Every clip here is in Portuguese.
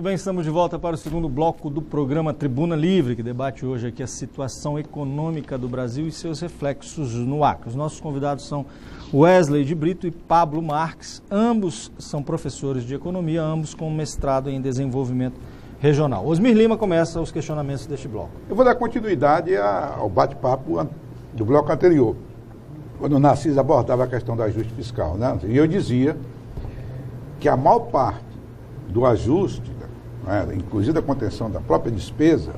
bem, estamos de volta para o segundo bloco do programa Tribuna Livre, que debate hoje aqui a situação econômica do Brasil e seus reflexos no Acre. Os nossos convidados são Wesley de Brito e Pablo Marques, ambos são professores de economia, ambos com mestrado em desenvolvimento regional. Osmir Lima começa os questionamentos deste bloco. Eu vou dar continuidade ao bate-papo do bloco anterior, quando o Narciso abordava a questão do ajuste fiscal, né? E eu dizia que a maior parte do ajuste, né, inclusive da contenção da própria despesa,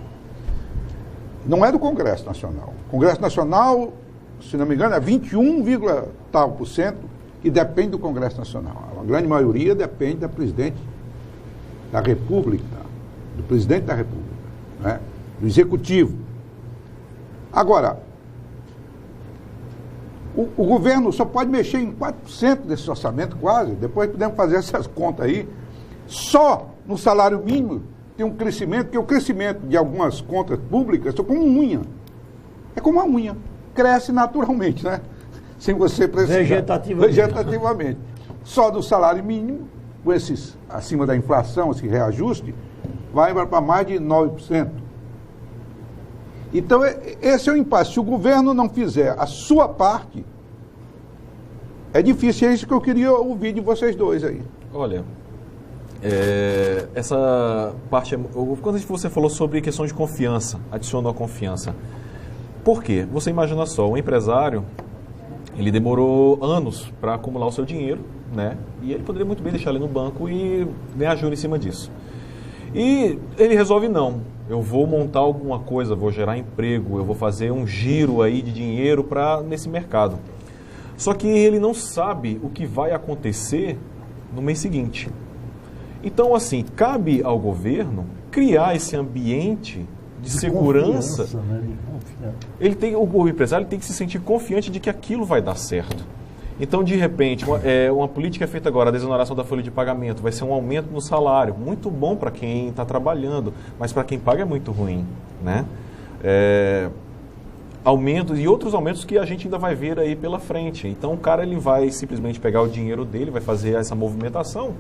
não é do Congresso Nacional. O Congresso Nacional, se não me engano, é 21,tal% que depende do Congresso Nacional. A grande maioria depende da presidente da República, do presidente da República, né, do Executivo. Agora, o governo só pode mexer em 4% desse orçamento quase, depois podemos fazer essas contas aí. Só no salário mínimo tem um crescimento, porque o crescimento de algumas contas públicas é como uma unha. É como uma unha. Cresce naturalmente, né? Sem você precisar. Vegetativamente. Só do salário mínimo, com esses acima da inflação, esse reajuste, vai para mais de 9%. Então, esse é o impasse. Se o governo não fizer a sua parte, é difícil. É isso que eu queria ouvir de vocês dois aí. Olha, essa parte, quando você falou sobre questão de confiança, adicionou a confiança. Por quê? Você imagina só, o empresário, ele demorou anos para acumular o seu dinheiro, né? E ele poderia muito bem deixar ele no banco e ganhar juros em cima disso. E ele resolve não, eu vou montar alguma coisa, vou gerar emprego, eu vou fazer um giro aí de dinheiro nesse mercado. Só que ele não sabe o que vai acontecer no mês seguinte. Então, assim, cabe ao governo criar esse ambiente de segurança. Né? O empresário tem que se sentir confiante de que aquilo vai dar certo. Então, de repente, uma política feita agora, a desoneração da folha de pagamento, vai ser um aumento no salário, muito bom para quem está trabalhando, mas para quem paga é muito ruim, né? Aumentos e outros aumentos que a gente ainda vai ver aí pela frente. Então, o cara ele vai simplesmente pegar o dinheiro dele, vai fazer essa movimentação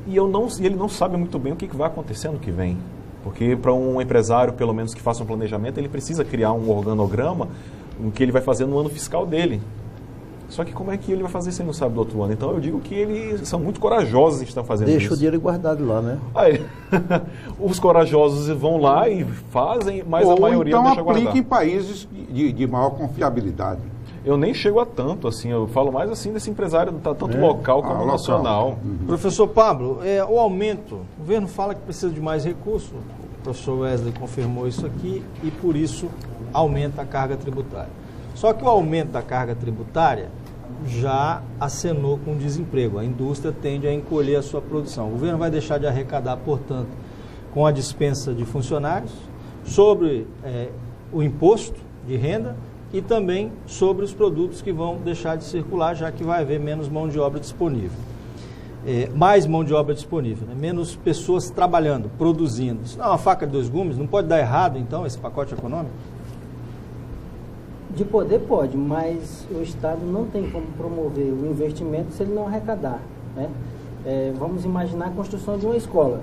e ele não sabe muito bem o que vai acontecer no que vem. Porque para um empresário, pelo menos que faça um planejamento, ele precisa criar um organograma no que ele vai fazer no ano fiscal dele. Só que como é que ele vai fazer se ele não sabe do outro ano? Então eu digo que eles são muito corajosos em estar fazendo isso. Deixa o dinheiro guardado lá, né? Aí, os corajosos vão lá e fazem, mas a maioria então deixa guardar. Ou então aplica em países de maior confiabilidade. Eu nem chego a tanto, assim, eu falo mais assim desse empresário, tanto local como nacional. Uhum. Professor Pablo, o aumento, o governo fala que precisa de mais recursos, o professor Wesley confirmou isso aqui, e por isso aumenta a carga tributária. Só que o aumento da carga tributária já acenou com o desemprego. A indústria tende a encolher a sua produção. O governo vai deixar de arrecadar, portanto, com a dispensa de funcionários, sobre o imposto de renda e também sobre os produtos que vão deixar de circular, já que vai haver menos mão de obra disponível. Mais mão de obra disponível, né? Menos pessoas trabalhando, produzindo. Isso não é uma faca de dois gumes? Não pode dar errado, então, esse pacote econômico? De poder pode, mas o Estado não tem como promover o investimento se ele não arrecadar, né? Vamos imaginar a construção de uma escola.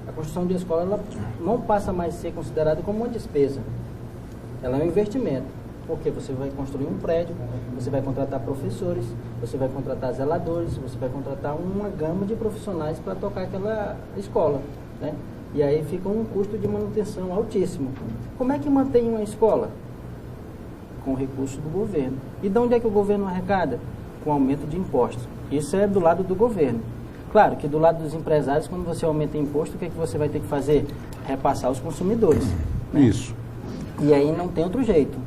A construção de uma escola ela não passa mais a ser considerada como uma despesa. Ela é um investimento, porque você vai construir um prédio, você vai contratar professores, você vai contratar zeladores, você vai contratar uma gama de profissionais para tocar aquela escola, né? E aí fica um custo de manutenção altíssimo. Como é que mantém uma escola? Com o recurso do governo. E de onde é que o governo arrecada? Com aumento de impostos. Isso é do lado do governo. Claro que do lado dos empresários, quando você aumenta imposto, o que é que você vai ter que fazer? Repassar aos consumidores. Né? Isso. E aí não tem outro jeito.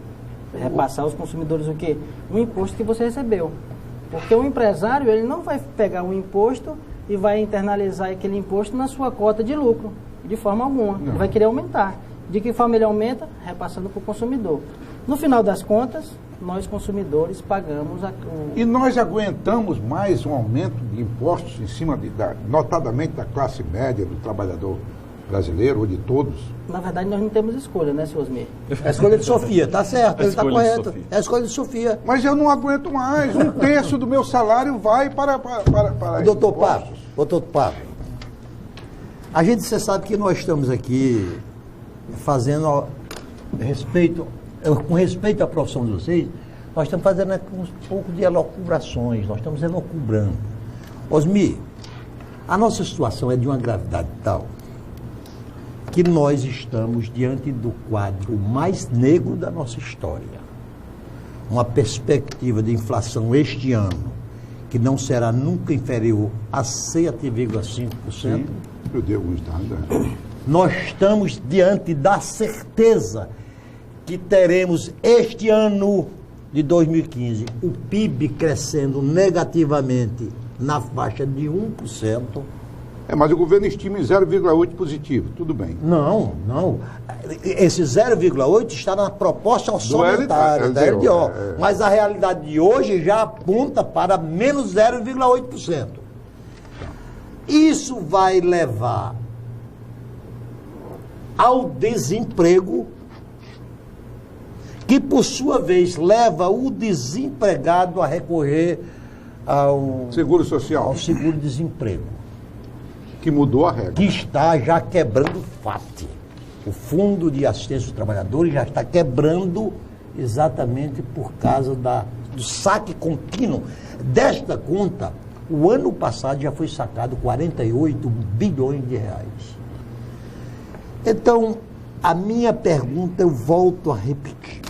Repassar aos consumidores o quê? O imposto que você recebeu. Porque o empresário, ele não vai pegar um imposto e vai internalizar aquele imposto na sua cota de lucro. De forma alguma. Ele vai querer aumentar. De que forma ele aumenta? Repassando para o consumidor. No final das contas, nós consumidores pagamos E nós aguentamos mais um aumento de impostos em cima, notadamente, da classe média, do trabalhador brasileiro ou de todos? Na verdade, nós não temos escolha, né, senhor Osmir? É a escolha de Sofia, tá certo, ele está correto. É a escolha de Sofia. Mas eu não aguento mais, 1/3 do meu salário vai para Doutor Pablo, Você sabe que nós estamos aqui fazendo com respeito à profissão de vocês, nós estamos fazendo um pouco de elucubrações, nós estamos elucubrando. Osmi, a nossa situação é de uma gravidade tal que nós estamos diante do quadro mais negro da nossa história. Uma perspectiva de inflação este ano que não será nunca inferior a 7,5%. Eu dei alguns dados. Nós estamos diante da certeza que teremos este ano de 2015 o PIB crescendo negativamente na faixa de 1%. Mas o governo estima em 0,8 positivo, tudo bem. Não. Esse 0,8 está na proposta orçamentária da LDO. Mas a realidade de hoje já aponta para menos 0,8%. Isso vai levar ao desemprego, que por sua vez leva o desempregado a recorrer ao seguro social, ao seguro-desemprego, que mudou a regra, que está já quebrando o FAT. O Fundo de Assistência dos Trabalhadores já está quebrando exatamente por causa do saque contínuo desta conta. O ano passado já foi sacado 48 bilhões de reais. Então, a minha pergunta eu volto a repetir.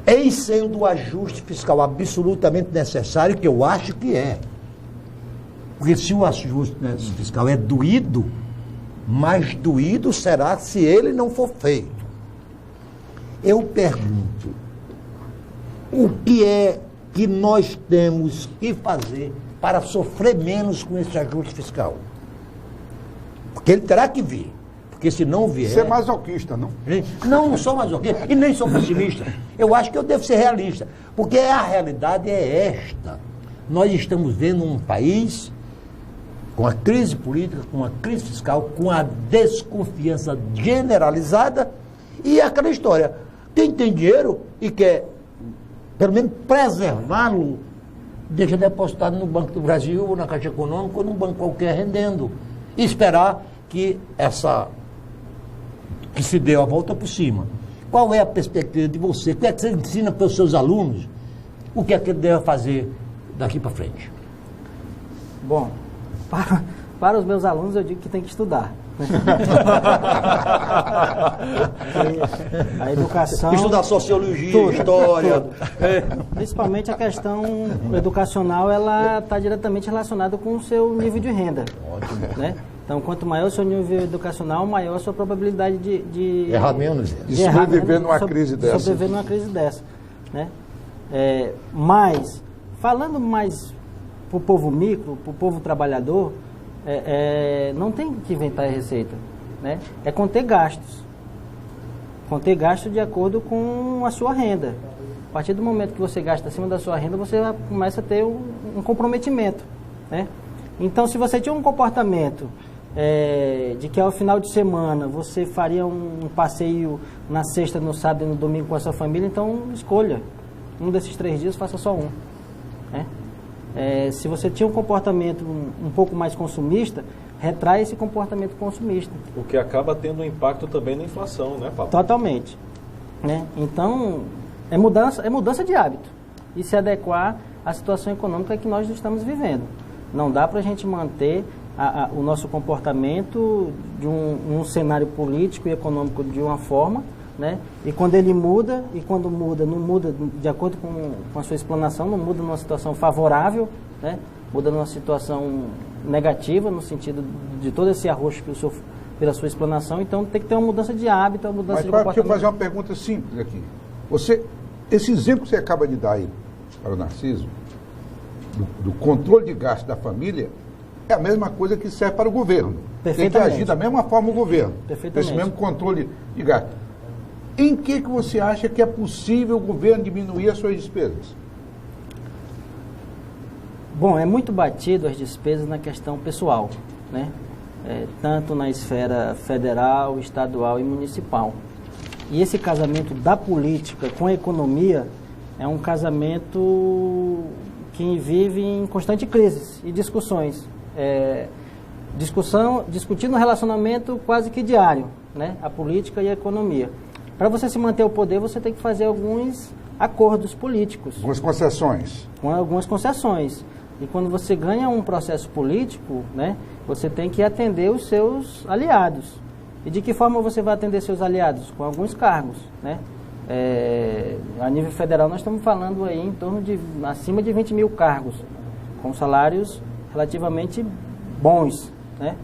Em sendo o ajuste fiscal absolutamente necessário, que eu acho que é, porque se o ajuste fiscal é doído, mais doído será se ele não for feito. Eu pergunto, o que é que nós temos que fazer para sofrer menos com esse ajuste fiscal? Porque ele terá que vir. Porque se não vier... Você é masoquista, não? Não sou masoquista e nem sou pessimista. Eu acho que eu devo ser realista. Porque a realidade é esta. Nós estamos vendo um país com a crise política, com a crise fiscal, com a desconfiança generalizada e aquela história. Quem tem dinheiro e quer, pelo menos, preservá-lo, deixa depositado no Banco do Brasil, ou na Caixa Econômica, ou num banco qualquer rendendo. E esperar que se dê a volta por cima. Qual é a perspectiva de você? O que é que você ensina para os seus alunos? O que é que ele deve fazer daqui para frente? Bom, para os meus alunos eu digo que tem que estudar. A educação... Estudar sociologia, história... Principalmente a questão educacional, ela está diretamente relacionada com o seu nível de renda. Ótimo. Né? Então, quanto maior o seu nível educacional, maior a sua probabilidade de errar menos. De sobreviver numa crise dessa. Sobreviver numa crise dessa. Né? Mas, falando mais para o povo micro, para o povo trabalhador, não tem que inventar receita. Né? É conter gastos. Conter gastos de acordo com a sua renda. A partir do momento que você gasta acima da sua renda, você começa a ter um comprometimento. Né? Então, se você tinha um comportamento de que ao final de semana você faria um passeio na sexta, no sábado e no domingo com a sua família, então escolha. Um desses 3 dias, faça só um. Né? Se você tinha um comportamento um pouco mais consumista, retrai esse comportamento consumista. O que acaba tendo um impacto também na inflação, né, Paulo? Totalmente. Né? Então, é mudança de hábito e se adequar à situação econômica que nós estamos vivendo. Não dá para a gente manter o nosso comportamento de um cenário político e econômico de uma forma, né? E quando ele muda, não muda de acordo com a sua explanação, não muda numa situação favorável, né? Muda numa situação negativa, no sentido de todo esse arroxo pela sua explanação. Então tem que ter uma mudança de hábito, uma mudança de comportamento. Deixa eu fazer uma pergunta simples aqui. Esse exemplo que você acaba de dar aí para o Narciso, do controle de gasto da família, é a mesma coisa que serve para o governo. Tem que agir da mesma forma o governo. Esse mesmo controle de gasto. Em que você acha que é possível o governo diminuir as suas despesas? Bom, é muito batido as despesas na questão pessoal, né? Tanto na esfera federal, estadual e municipal. E esse casamento da política com a economia é um casamento que vive em constante crise e discussões. discutindo um relacionamento quase que diário, né? A política e a economia. Para você se manter ao poder, você tem que fazer alguns acordos políticos. Algumas concessões. Com algumas concessões. E quando você ganha um processo político, né, você tem que atender os seus aliados. E de que forma você vai atender seus aliados? Com alguns cargos, né? A nível federal nós estamos falando aí em torno de acima de 20 mil cargos, com salários relativamente bons, né?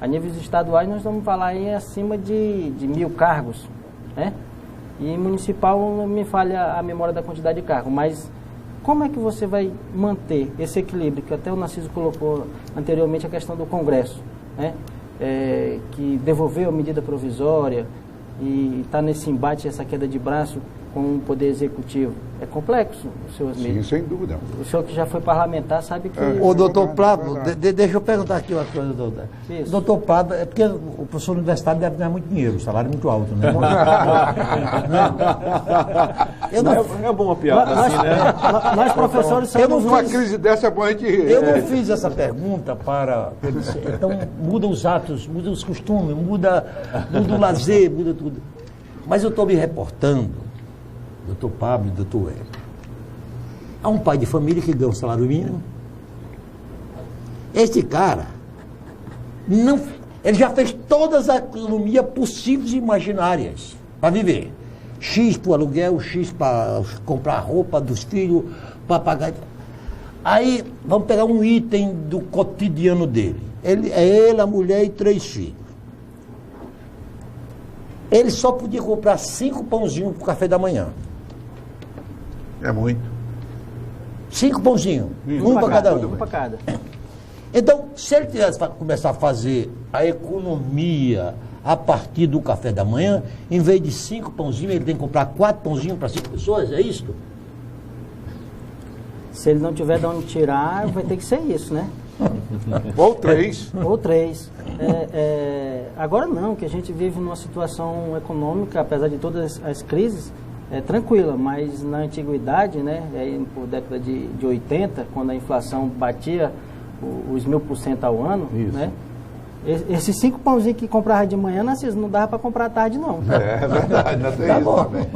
A níveis estaduais nós vamos falar aí acima de 1.000 cargos, né? E municipal não me falha a memória da quantidade de cargos, mas como é que você vai manter esse equilíbrio, que até o Narciso colocou anteriormente a questão do Congresso, né? Que devolveu a medida provisória e está nesse embate, essa queda de braço com o Poder Executivo. É complexo, senhor Osmir. Sim, sem dúvida. O senhor que já foi parlamentar sabe que... Ô, doutor Prado, deixa eu perguntar aqui uma coisa, doutor. Isso. Doutor Prado, é porque o professor universitário deve ganhar muito dinheiro, o salário é muito alto, né? Eu não, É bom uma piada assim, né? Nós, professores, somos Numa crise dessa é bom a gente rir. eu não fiz essa pergunta para... Então, muda os atos, muda os costumes, muda o lazer, muda tudo. Mas eu estou me reportando, doutor Pablo e doutor Hélio, há um pai de família que ganha um salário mínimo. Este cara, ele já fez todas as economias possíveis e imaginárias para viver. X para o aluguel, X para comprar roupa dos filhos, para pagar. Aí, vamos pegar um item do cotidiano dele. Ele, a mulher e 3 filhos. Ele só podia comprar 5 pãozinhos para o café da manhã. É muito. 5 pãozinhos, um para cada um. Um para cada. Então, se ele tivesse começar a fazer a economia a partir do café da manhã, em vez de 5 pãozinhos, ele tem que comprar 4 pãozinhos para 5 pessoas, é isso? Se ele não tiver de onde tirar, vai ter que ser isso, né? Ou 3. Ou 3. Agora não, que a gente vive numa situação econômica, apesar de todas as crises, tranquila, mas na antiguidade, né, por década de 80, quando a inflação batia os 1000% ao ano, né, esses 5 pãozinhos que comprava de manhã, não dava para comprar à tarde, não. É verdade, não tem isso também.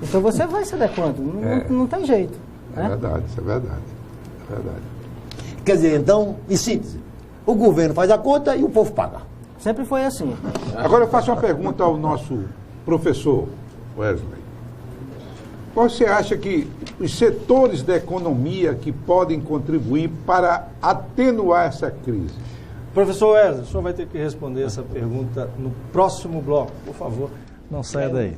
Então você vai se adequando, não tem jeito. É verdade, isso é verdade. É verdade. Quer dizer, então, em síntese, o governo faz a conta e o povo paga. Sempre foi assim. Agora eu faço uma pergunta ao nosso professor Wesley. Qual você acha que os setores da economia que podem contribuir para atenuar essa crise? Professor Wesley, o senhor vai ter que responder essa pergunta no próximo bloco. Por favor, não saia daí.